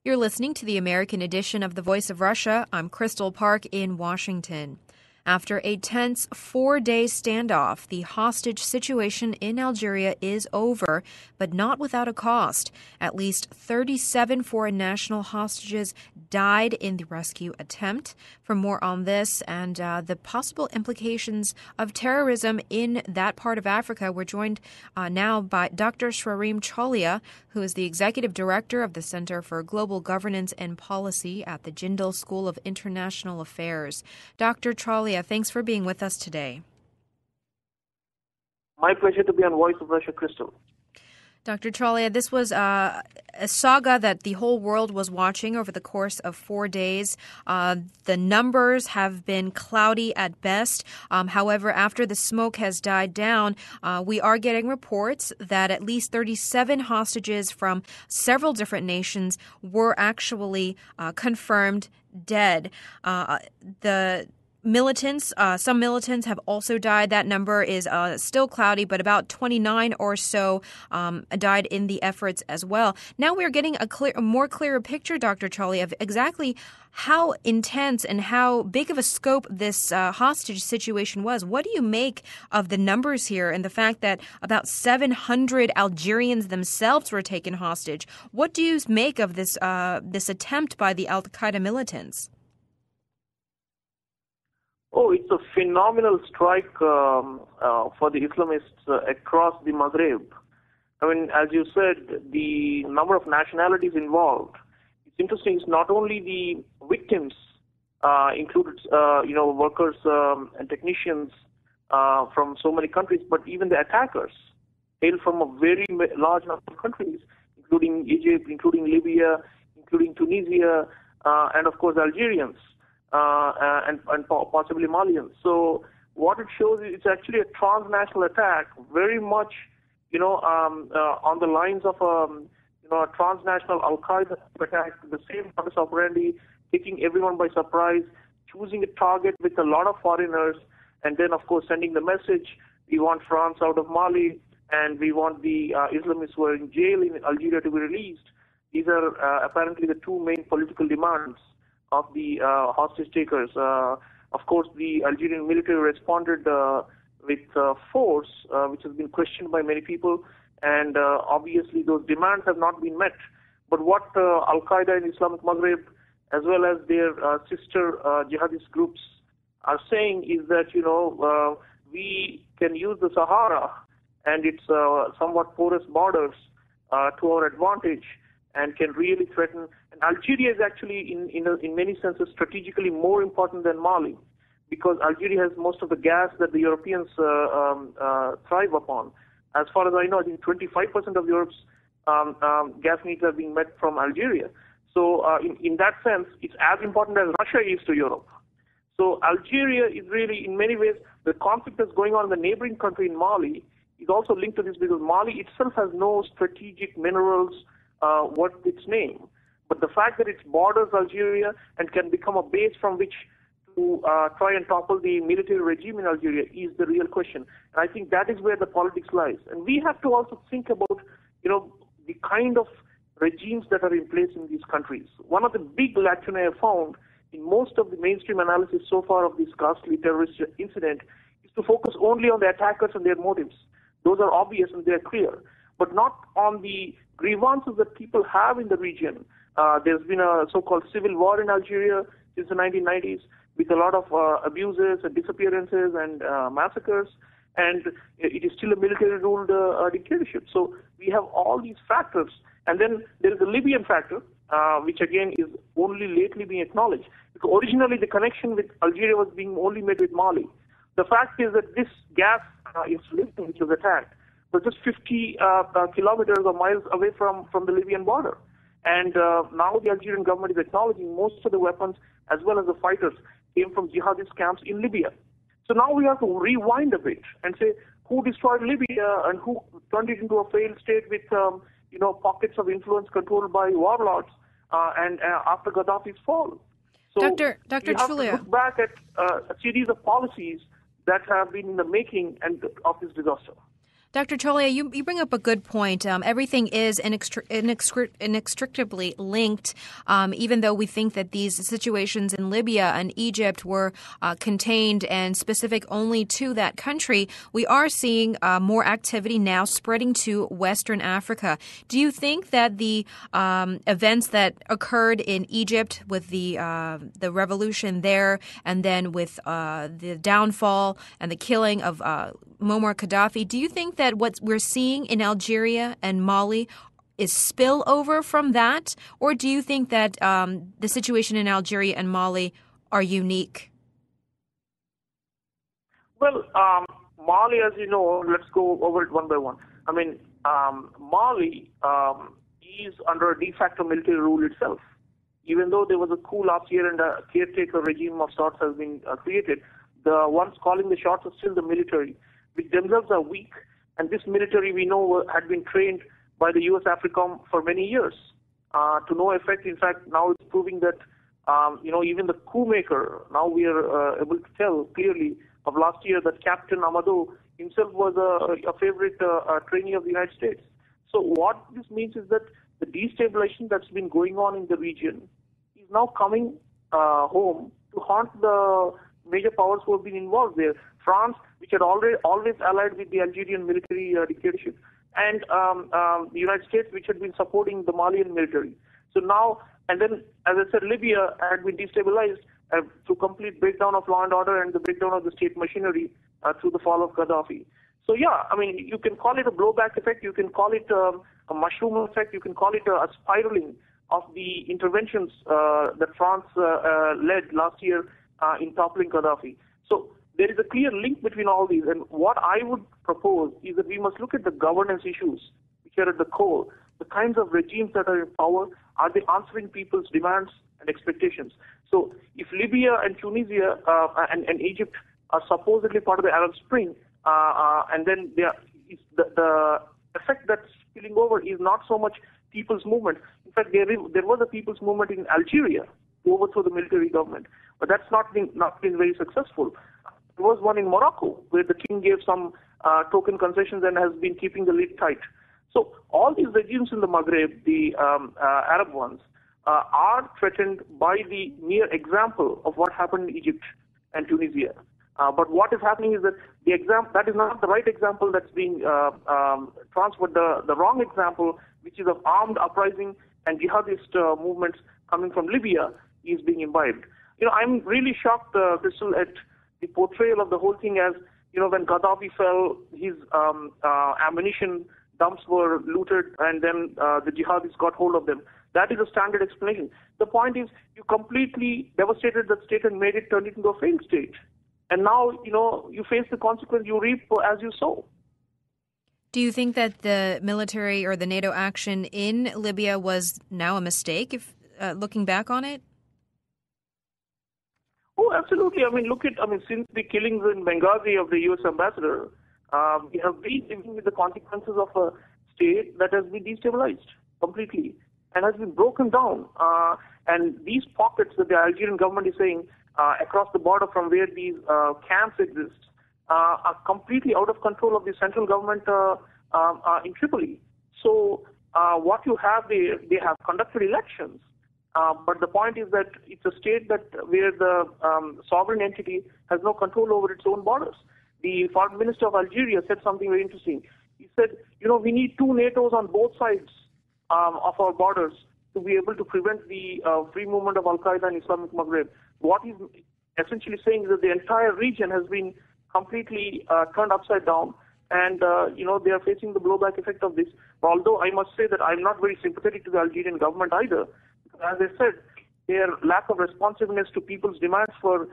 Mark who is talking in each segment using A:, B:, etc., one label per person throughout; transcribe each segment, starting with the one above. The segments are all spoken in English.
A: You're listening to the American edition of The Voice of Russia. I'm Crystal Park in Washington. After a tense 4-day standoff, the hostage situation in Algeria is over, but not without a cost. At least 37 foreign national hostages died in the rescue attempt. For more on this and the possible implications of terrorism in that part of Africa, we're joined now by Dr. Sreeram Chaulia, who is the Executive Director of the Center for Global Governance and Policy at the Jindal School of International Affairs. Dr. Chaulia, thanks for being with us today.
B: My pleasure to be on Voice of Russia, Crystal.
A: Dr. Chaulia, this was a saga that the whole world was watching over the course of 4 days. The numbers have been cloudy at best. However, after the smoke has died down, we are getting reports that at least 37 hostages from several different nations were actually confirmed dead. Some militants have also died. That number is still cloudy, but about 29 or so died in the efforts as well. Now we're getting a more clearer picture, Dr. Chaulia, of exactly how intense and how big of a scope this hostage situation was. What do you make of the numbers here and the fact that about 700 Algerians themselves were taken hostage? What do you make of this attempt by the Al Qaeda militants?
B: Oh, it's a phenomenal strike for the Islamists across the Maghreb. I mean, as you said, the number of nationalities involved. It's interesting. It's not only the victims, included, workers and technicians from so many countries, but even the attackers hail from a very large number of countries, including Egypt, including Libya, including Tunisia, and of course Algerians. And possibly Malians. So what it shows is it's actually a transnational attack, very much, on the lines of a transnational Al Qaeda attack, the same modus operandi, taking everyone by surprise, choosing a target with a lot of foreigners, and then of course sending the message: we want France out of Mali, and we want the Islamists who are in jail in Algeria to be released. These are apparently the two main political demands of the hostage takers. Of course, the Algerian military responded with force, which has been questioned by many people, and obviously those demands have not been met. But what Al Qaeda and Islamic Maghreb, as well as their sister jihadist groups, are saying is that we can use the Sahara and its somewhat porous borders to our advantage, and can really threaten. And Algeria is actually, in many senses, strategically more important than Mali, because Algeria has most of the gas that the Europeans thrive upon. As far as I know, I think 25% of Europe's gas needs are being met from Algeria. So in that sense, it's as important as Russia is to Europe. So Algeria is really, in many ways, the conflict that's going on in the neighboring country in Mali is also linked to this, because Mali itself has no strategic minerals worth its name. But the fact that it borders Algeria and can become a base from which to try and topple the military regime in Algeria is the real question. And I think that is where the politics lies. And we have to also think about, the kind of regimes that are in place in these countries. One of the big lacunae I found in most of the mainstream analysis so far of this ghastly terrorist incident is to focus only on the attackers and their motives. Those are obvious and they're clear, but not on the grievances that people have in the region. There's been a so-called civil war in Algeria since the 1990s, with a lot of abuses and disappearances and massacres, and it is still a military-ruled dictatorship. So we have all these factors. And then there is the Libyan factor, which again is only lately being acknowledged. Because originally the connection with Algeria was being only made with Mali. The fact is that this gas installation which was attacked was just 50 kilometers or miles away from the Libyan border. And now the Algerian government is acknowledging most of the weapons as well as the fighters came from jihadist camps in Libya. So now we have to rewind a bit and say who destroyed Libya and who turned it into a failed state with pockets of influence controlled by warlords and after Gaddafi's fall. So
A: Dr.
B: we have
A: Chaulia,
B: to look back at a series of policies that have been in the making and of this disaster.
A: Dr. Chaulia, you bring up a good point. Everything is inextricably linked, even though we think that these situations in Libya and Egypt were contained and specific only to that country. We are seeing more activity now spreading to Western Africa. Do you think that the events that occurred in Egypt with the revolution there, and then with the downfall and the killing of Muammar Qaddafi, do you think that what we're seeing in Algeria and Mali is spillover from that? Or do you think that the situation in Algeria and Mali are unique?
B: Well, Mali, as you know, let's go over it one by one. I mean, Mali is under a de facto military rule itself. Even though there was a coup last year and a caretaker regime of sorts has been created, the ones calling the shots are still the military, which themselves are weak. And this military, we know, had been trained by the US AFRICOM for many years to no effect. In fact, now it's proving that, even the coup maker, now we are able to tell clearly of last year that Captain Amadou himself was a favorite trainee of the United States. So what this means is that the destabilisation that's been going on in the region is now coming home to haunt the major powers who have been involved there. France, which had always allied with the Algerian military dictatorship, and the United States, which had been supporting the Malian military. So now, and then, as I said, Libya had been destabilized through complete breakdown of law and order and the breakdown of the state machinery through the fall of Gaddafi. So yeah, I mean, you can call it a blowback effect, you can call it a mushroom effect, you can call it a spiraling of the interventions that France led last year in toppling Gaddafi. So there is a clear link between all these, and what I would propose is that we must look at the governance issues which are at the core. The kinds of regimes that are in power, are they answering people's demands and expectations? So if Libya and Tunisia and Egypt are supposedly part of the Arab Spring, and then the effect that's spilling over is not so much people's movement. In fact, there was a people's movement in Algeria to overthrow the military government, but that's not been very successful. There was one in Morocco where the king gave some token concessions and has been keeping the lid tight. So all these regimes in the Maghreb, the Arab ones, are threatened by the mere example of what happened in Egypt and Tunisia. But what is happening is that that is not the right example that's being transferred. The wrong example, which is of armed uprising and jihadist movements coming from Libya, is being imbibed. I'm really shocked, Crystal, at the portrayal of the whole thing as, when Gaddafi fell, his ammunition dumps were looted and then the jihadists got hold of them. That is a standard explanation. The point is, you completely devastated that state and turned it into a failed state. And now, you face the consequence, you reap as you sow.
A: Do you think that the military or the NATO action in Libya was now a mistake, if looking back on it?
B: Oh, absolutely. Since the killings in Benghazi of the U.S. ambassador, we have been living with the consequences of a state that has been destabilized completely and has been broken down. And these pockets that the Algerian government is saying across the border from where these camps exist are completely out of control of the central government in Tripoli. So what you have, they have conducted elections. But the point is that it's a state where the sovereign entity has no control over its own borders. The foreign minister of Algeria said something very interesting. He said, we need two NATOs on both sides of our borders to be able to prevent the free movement of Al Qaeda and Islamic Maghreb. What he's essentially saying is that the entire region has been completely turned upside down, and they are facing the blowback effect of this. Although I must say that I'm not very sympathetic to the Algerian government either. As I said, their lack of responsiveness to people's demands for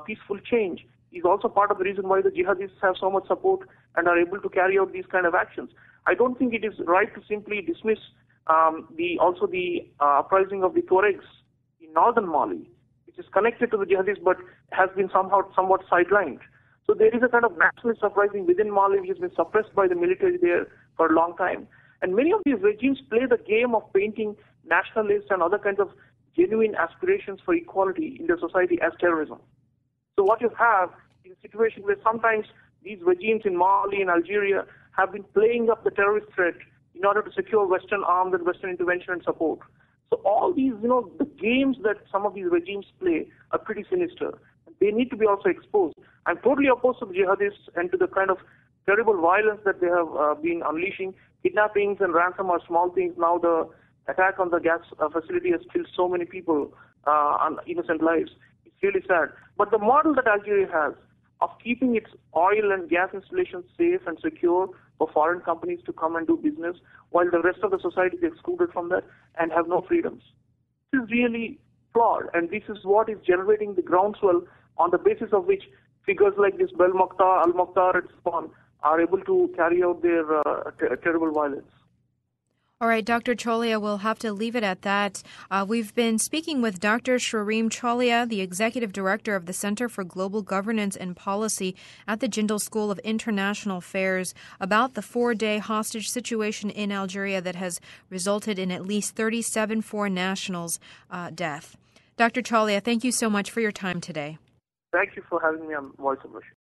B: peaceful change is also part of the reason why the jihadists have so much support and are able to carry out these kind of actions. I don't think it is right to simply dismiss the uprising of the Tuaregs in northern Mali, which is connected to the jihadists but has been somewhat sidelined. So there is a kind of nationalist uprising within Mali which has been suppressed by the military there for a long time. And many of these regimes play the game of painting nationalists and other kinds of genuine aspirations for equality in their society as terrorism. So what you have is a situation where sometimes these regimes in Mali and Algeria have been playing up the terrorist threat in order to secure Western arms and Western intervention and support. So all these, the games that some of these regimes play are pretty sinister. They need to be also exposed. I'm totally opposed to the jihadists and to the kind of terrible violence that they have been unleashing. Kidnappings and ransom are small things. Now the attack on the gas facility has killed so many people on innocent lives. It's really sad. But the model that Algeria has of keeping its oil and gas installations safe and secure for foreign companies to come and do business, while the rest of the society is excluded from that and have no freedoms, this is really flawed. And this is what is generating the groundswell on the basis of which figures like this Belmokhtar, Al-Mokhtar, and so on are able to carry out their terrible violence.
A: All right, Dr. Chaulia, we'll have to leave it at that. We've been speaking with Dr. Sreeram Chaulia, the Executive Director of the Center for Global Governance and Policy at the Jindal School of International Affairs, about the 4-day hostage situation in Algeria that has resulted in at least 37 foreign nationals' death. Dr. Chaulia, thank you so much for your time today.
B: Thank you for having me on Voice of Russia.